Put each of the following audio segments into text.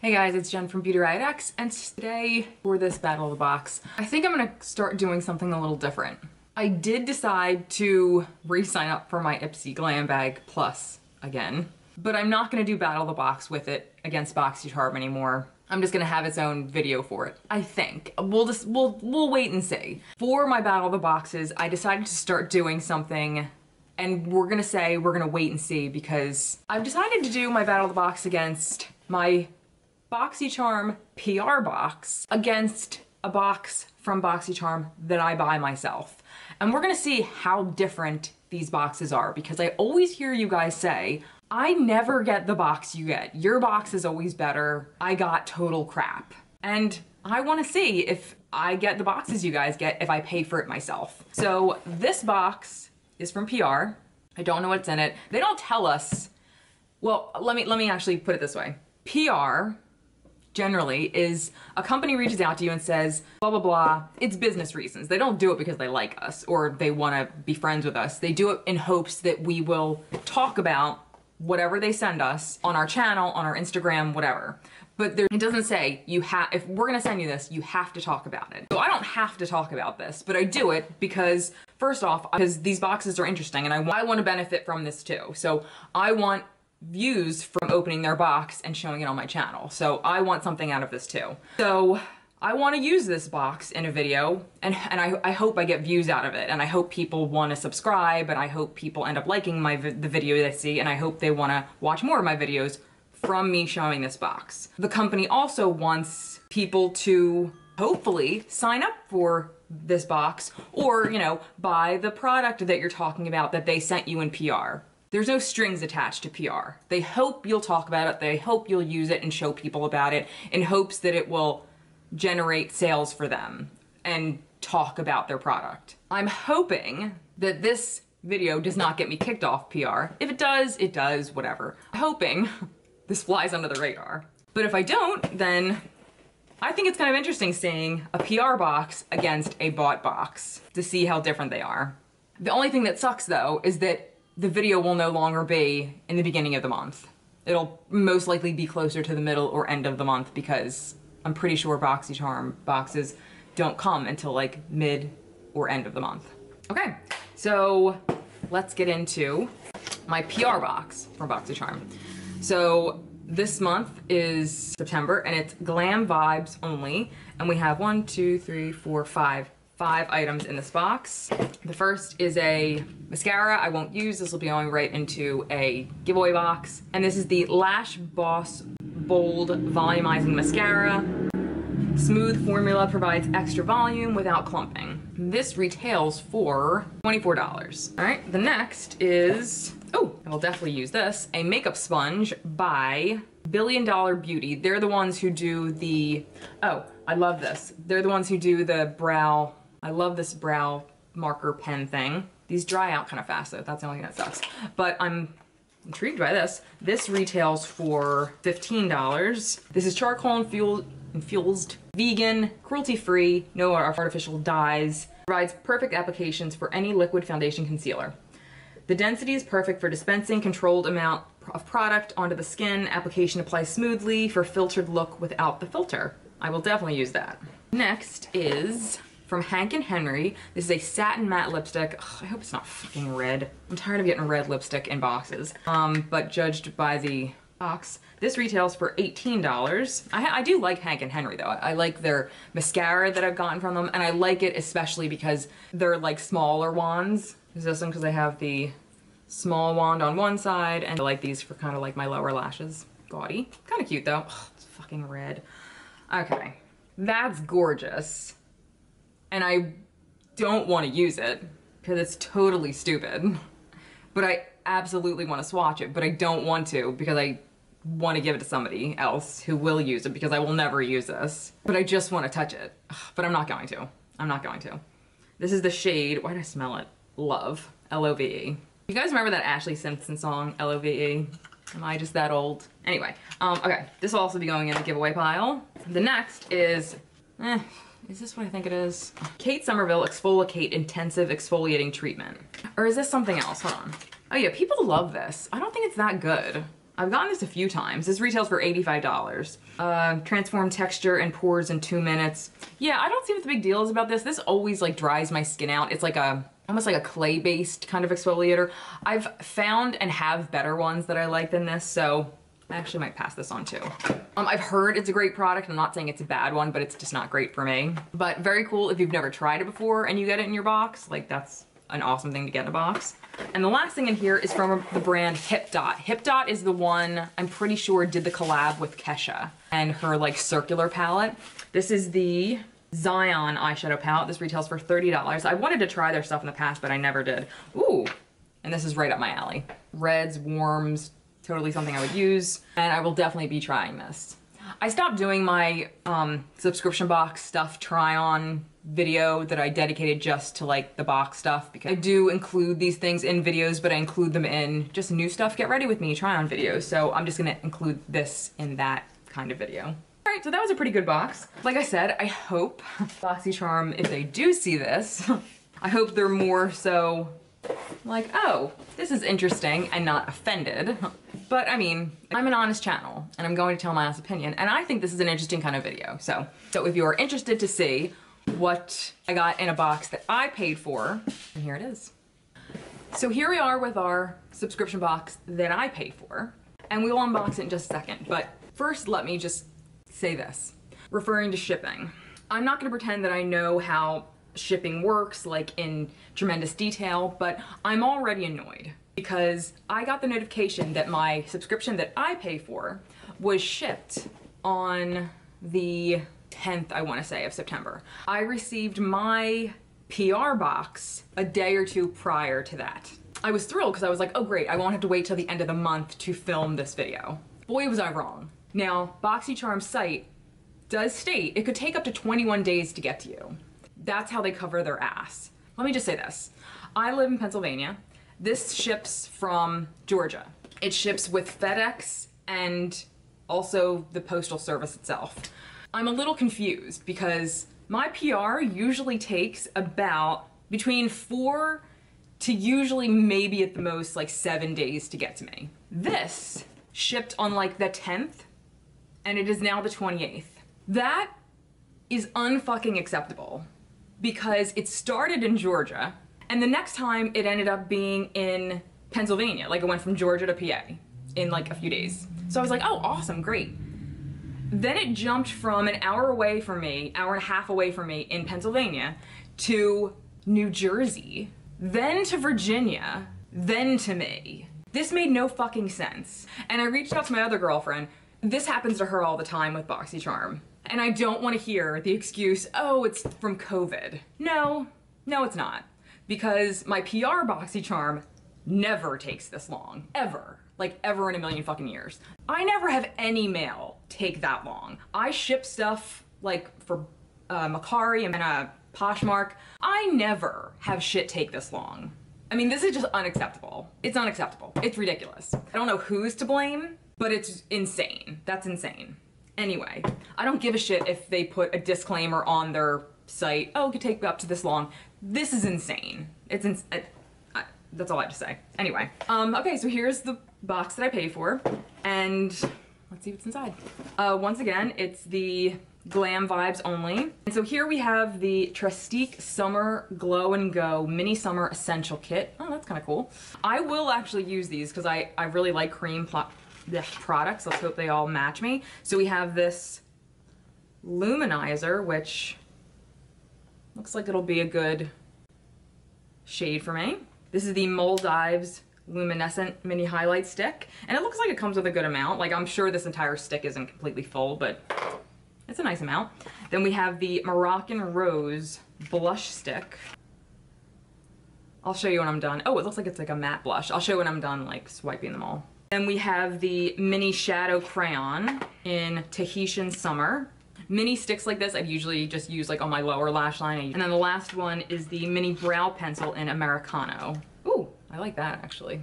Hey guys, it's Jen from beautyriotx, and today for this Battle of the Box, I think I'm gonna start doing something a little different. I did decide to re-sign up for my Ipsy Glam Bag Plus again, but I'm not gonna do Battle of the Box with it against BoxyCharm anymore. I'm just gonna have its own video for it, I think. We'll wait and see. For my Battle of the Boxes, I decided to start doing something, and we're gonna wait and see because I've decided to do my Battle of the Box against my BoxyCharm PR box against a box from BoxyCharm that I buy myself. And we're gonna see how different these boxes are because I always hear you guys say, I never get the box you get. Your box is always better. I got total crap. And I wanna see if I get the boxes you guys get if I pay for it myself. So this box is from PR. I don't know what's in it. They don't tell us. Well, let me actually put it this way. PR generally is a company reaches out to you and says, blah, blah, blah. It's business reasons. They don't do it because they like us or they want to be friends with us. They do it in hopes that we will talk about whatever they send us on our channel, on our Instagram, whatever. But it doesn't say if we're gonna send you this, you have to talk about it. So I don't have to talk about this, but I do it because first off, because these boxes are interesting and I want to benefit from this too. So I want views from opening their box and showing it on my channel. So I want something out of this too. So I want to use this box in a video and I hope I get views out of it and I hope people want to subscribe and I hope people end up liking the video they see and I hope they want to watch more of my videos from me showing this box. The company also wants people to hopefully sign up for this box or, you know, buy the product that you're talking about that they sent you in PR. There's no strings attached to PR. They hope you'll talk about it, they hope you'll use it and show people about it in hopes that it will generate sales for them and talk about their product. I'm hoping that this video does not get me kicked off PR. If it does, whatever. I'm hoping this flies under the radar. But if I don't, then I think it's kind of interesting seeing a PR box against a bought box to see how different they are. The only thing that sucks though is that the video will no longer be in the beginning of the month. It'll most likely be closer to the middle or end of the month because I'm pretty sure BoxyCharm boxes don't come until like mid or end of the month. Okay, so let's get into my PR box from BoxyCharm. So this month is September and it's glam vibes only. And we have 1, 2, 3, 4, 5 items in this box. The first is a mascara I won't use. This will be going right into a giveaway box. And this is the Lash Boss Bold Volumizing Mascara. Smooth formula provides extra volume without clumping. This retails for $24. All right, the next is, oh, I will definitely use this, a makeup sponge by Billion Dollar Beauty. They're the ones who do the, oh, I love this. They're the ones who do the brow, I love this brow marker pen thing. These dry out kind of fast though, that's the only thing that sucks. But I'm intrigued by this. This retails for $15. This is charcoal infused, vegan, cruelty-free, no artificial dyes. Provides perfect applications for any liquid foundation concealer. The density is perfect for dispensing controlled amount of product onto the skin. Application applies smoothly for filtered look without the filter. I will definitely use that. Next is from Hank & Henry. This is a satin matte lipstick. Ugh, I hope it's not fucking red. I'm tired of getting red lipstick in boxes. But judged by the box, this retails for $18. I do like Hank & Henry though. I like their mascara that I've gotten from them and I like it especially because they're like smaller wands. Is this one because I have the small wand on one side and I like these for kind of like my lower lashes. Gaudy. Kind of cute though. Ugh, it's fucking red. Okay, that's gorgeous. And I don't want to use it because it's totally stupid. But I absolutely want to swatch it, but I don't want to because I want to give it to somebody else who will use it because I will never use this. But I just want to touch it. But I'm not going to. I'm not going to. This is the shade, why did I smell it? Love, L-O-V-E. You guys remember that Ashley Simpson song, L-O-V-E? Am I just that old? Anyway, okay, this will also be going in the giveaway pile. The next is this what I think it is? Kate Somerville Exfoliate Intensive Exfoliating Treatment. Or is this something else? Hold on. Oh yeah, people love this. I don't think it's that good. I've gotten this a few times. This retails for $85. Transform texture and pores in 2 minutes. Yeah, I don't see what the big deal is about this. This always like dries my skin out. It's like almost like a clay-based kind of exfoliator. I've found and have better ones that I like than this, so I actually might pass this on too. I've heard it's a great product. I'm not saying it's a bad one, but it's just not great for me. But very cool if you've never tried it before and you get it in your box. Like, that's an awesome thing to get in a box. And the last thing in here is from the brand Hip Dot. Hip Dot is the one, I'm pretty sure, did the collab with Kesha and her like circular palette. This is the Zion eyeshadow palette. This retails for $30. I wanted to try their stuff in the past, but I never did. Ooh, and this is right up my alley. Reds, warms, totally something I would use, and I will definitely be trying this. I stopped doing my subscription box stuff try-on video that I dedicated just to like the box stuff, because I do include these things in videos, but I include them in just new stuff, get ready with me try-on videos. So I'm just gonna include this in that kind of video. All right, so that was a pretty good box. Like I said, I hope BoxyCharm, if they do see this, I hope they're more so like, oh, this is interesting and not offended. But I mean, I'm an honest channel and I'm going to tell my honest opinion, and I think this is an interesting kind of video. So if you are interested to see what I got in a box that I paid for, and here it is. So here we are with our subscription box that I paid for, and we will unbox it in just a second. But first, let me just say this, referring to shipping. I'm not gonna pretend that I know how shipping works like in tremendous detail, but I'm already annoyed because I got the notification that my subscription that I pay for was shipped on the 10th, I want to say, of September. I received my PR box a day or two prior to that. I was thrilled because I was like, oh great, I won't have to wait till the end of the month to film this video. Boy, was I wrong. Now, BoxyCharm's site does state it could take up to 21 days to get to you. That's how they cover their ass. Let me just say this. I live in Pennsylvania. This ships from Georgia. It ships with FedEx and also the Postal Service itself. I'm a little confused because my PR usually takes about between 4 to usually maybe at the most like 7 days to get to me. This shipped on like the 10th and it is now the 28th. That is unfucking acceptable because it started in Georgia and the next time it ended up being in Pennsylvania. Like it went from Georgia to PA in like a few days. So I was like, oh, awesome, great. Then it jumped from an hour away from me, hour and a half away from me in Pennsylvania, to New Jersey, then to Virginia, then to me. This made no fucking sense. And I reached out to my other girlfriend. This happens to her all the time with BoxyCharm. And I don't want to hear the excuse, oh, it's from COVID. No, it's not. Because my PR BoxyCharm never takes this long, ever. Like ever in a million fucking years. I never have any mail take that long. I ship stuff like for Macari and Poshmark. I never have shit take this long. I mean, this is just unacceptable. It's unacceptable. It's ridiculous. I don't know who's to blame, but it's insane. That's insane. Anyway, I don't give a shit if they put a disclaimer on their site, oh, it could take up to this long. This is insane. It's that's all I have to say. Anyway, okay, so here's the box that I paid for, and let's see what's inside. Once again, it's the Glam Vibes only. And so here we have the Trestique Summer Glow and Go Mini Summer Essential Kit. Oh, that's kind of cool. I will actually use these because I really like Creme products. Let's hope they all match me. So we have this luminizer, which looks like it'll be a good shade for me. This is the Moldives Luminescent Mini Highlight Stick, and it looks like it comes with a good amount. Like, I'm sure this entire stick isn't completely full, but it's a nice amount. Then we have the Moroccan Rose Blush Stick. I'll show you when I'm done. Oh, it looks like it's like a matte blush. I'll show you when I'm done, like, swiping them all. Then we have the Mini Shadow Crayon in Tahitian Summer. Mini sticks like this I'd usually just use like on my lower lash line. And then the last one is the Mini Brow Pencil in Americano. Ooh, I like that actually.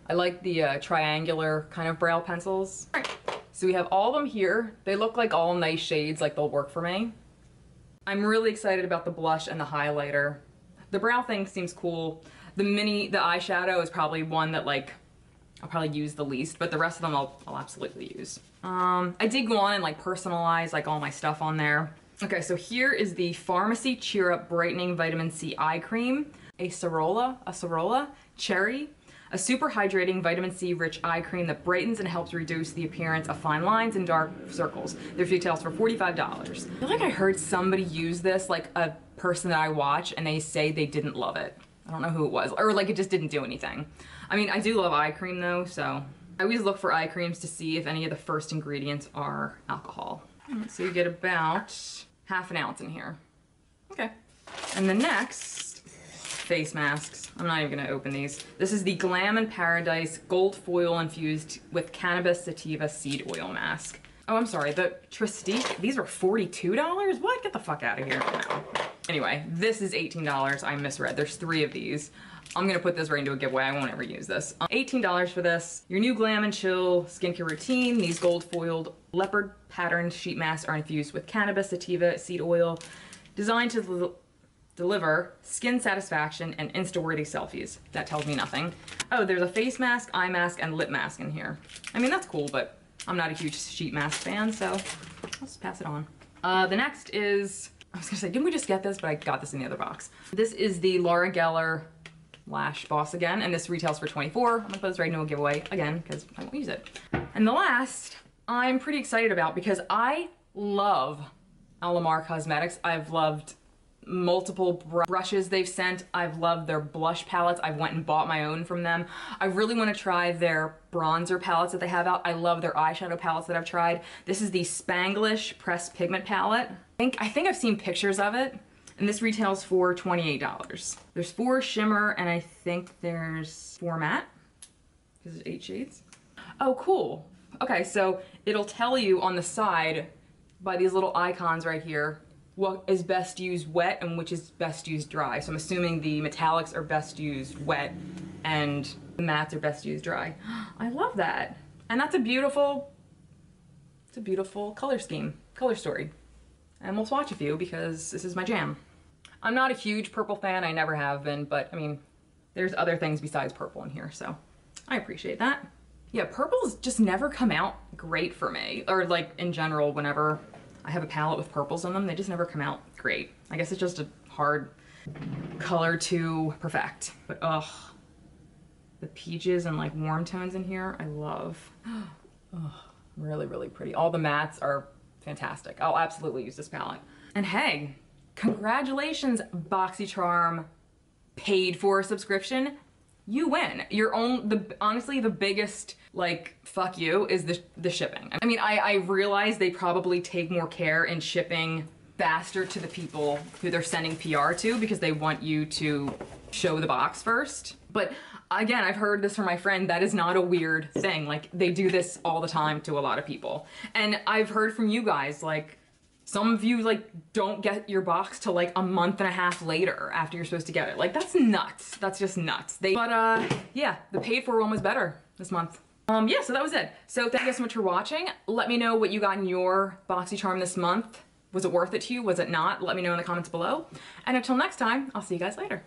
I like the triangular kind of brow pencils. All right, so we have all of them here. They look like all nice shades, like they'll work for me. I'm really excited about the blush and the highlighter. The brow thing seems cool. The eyeshadow is probably one that like I'll probably use the least, but the rest of them I'll absolutely use. I did go on and like personalize like all my stuff on there. Okay, so here is the Pharmacy Cheer Up Brightening Vitamin C Eye Cream, a Cerola Cherry, a super hydrating vitamin C rich eye cream that brightens and helps reduce the appearance of fine lines and dark circles. Their retails for $45. I feel like I heard somebody use this, like a person that I watch, and they say they didn't love it. I don't know who it was, or like it just didn't do anything. I mean, I do love eye cream though, so I always look for eye creams to see if any of the first ingredients are alcohol. So you get about half an ounce in here. Okay. And the next, face masks. I'm not even gonna open these. This is the Glam and Paradise Gold Foil infused with cannabis sativa seed oil mask. Oh, I'm sorry, the Tristique, these were $42? What? Get the fuck out of here. No. Anyway, this is $18. I misread. There's 3 of these. I'm gonna put this right into a giveaway. I won't ever use this. $18 for this. Your new Glam and Chill skincare routine. These gold foiled leopard patterned sheet masks are infused with cannabis sativa seed oil, designed to deliver skin satisfaction and Insta-worthy selfies. That tells me nothing. Oh, there's a face mask, eye mask, and lip mask in here. I mean, that's cool, but I'm not a huge sheet mask fan, so let's pass it on. The next is, I was gonna say, didn't we just get this? But I got this in the other box. This is the Laura Geller Lash Boss again, and this retails for $24. I'm gonna put this right into a giveaway again, because I won't use it. And the last, I'm pretty excited about because I love Alamar Cosmetics. I've loved multiple brushes they've sent. I've loved their blush palettes. I've went and bought my own from them. I really want to try their bronzer palettes that they have out. I love their eyeshadow palettes that I've tried. This is the Spanglish Pressed Pigment palette. I think I've seen pictures of it, and this retails for $28. There's 4 shimmer, and I think there's 4 matte, because there's 8 shades. Oh, cool. Okay, so it'll tell you on the side by these little icons right here what is best used wet and which is best used dry. So I'm assuming the metallics are best used wet and the mattes are best used dry. I love that. And that's a beautiful color scheme, color story. And we'll swatch a few because this is my jam. I'm not a huge purple fan, I never have been, but I mean, there's other things besides purple in here, so I appreciate that. Yeah, purples just never come out great for me, or like in general, whenever I have a palette with purples in them, they just never come out great. I guess it's just a hard color to perfect. But ugh, the peaches and like warm tones in here, I love. Ugh, really, really pretty. All the mattes are fantastic. I'll absolutely use this palette. And hey, congratulations, BoxyCharm paid for a subscription. You win. Honestly, the biggest, like, fuck you is the shipping. I mean, I realize they probably take more care in shipping faster to the people who they're sending PR to because they want you to show the box first. But again, I've heard this from my friend, that is not a weird thing. Like, they do this all the time to a lot of people. And I've heard from you guys, like, some of you like don't get your box till like a month and a half later after you're supposed to get it. Like that's nuts. That's just nuts. Yeah, the paid for one was better this month. Yeah, so that was it. So thank you so much for watching. Let me know what you got in your BoxyCharm this month. Was it worth it to you? Was it not? Let me know in the comments below. And until next time, I'll see you guys later.